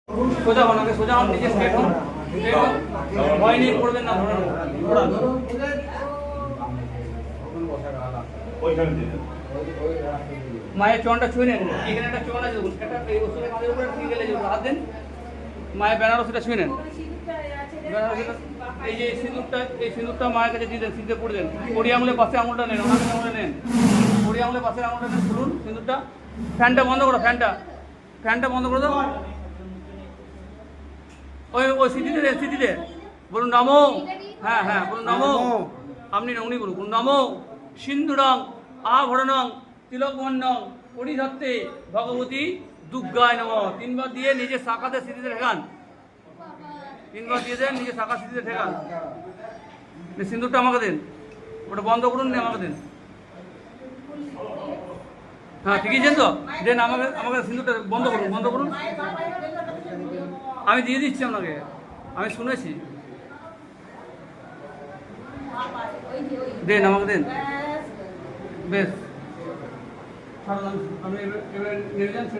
সোজা হন, আগে সোজা হন, নিচে স্ট্রেট হন, ভয় নিয়ে পড়বেন না, ধরে মায়ের চোনটা ছুঁয়ে নেন। এখানে একটা চোন আছে, একটা এই ওষুধের কাঁধের উপরে ঠিক গেলে হাত দেন, মায়ের বেনারসিটা ছুঁয়ে নেন। এই যে সিঁদুরটা মায়ের কাছে দিয়ে দেন, সিঁদুরে পড়ে দেন। কড়ি আঙুলের পাশে আঙুলটা নেন, ওনাকে আঙুলে নেন, কড়ি আঙুলের পাশে আঙুলটা নেন, খুলুন সিঁদুরটা। ফ্যানটা বন্ধ করো, ফ্যানটা বন্ধ করে দাও। ওই সিটিতে বলুন নমো। হ্যাঁ বলুন নমো। আপনি উনি বলুন নমো সিন্ধুরং আভরণং তিলকবর্ণং পরিধত্তে ভগবতী দুর্গায় নমঃ। 3 বার দিয়ে নিজের শাখাতে স্মৃতিতে ঠেকান, 3 বার দিয়ে দেন, নিজের শাখা স্মৃতিতে ঠেকান। সিন্দুরটা আমাকে দেন, ওটা বন্ধ করুন, আমাকে দেন। হ্যাঁ ঠিকইছেন তো, দেন আমাকে সিন্দুরটা বন্ধ করুন। আমি দিয়ে দিচ্ছি আপনাকে, আমি শুনেছি। দেন আমাকে দেন, বেশ। আমি এবার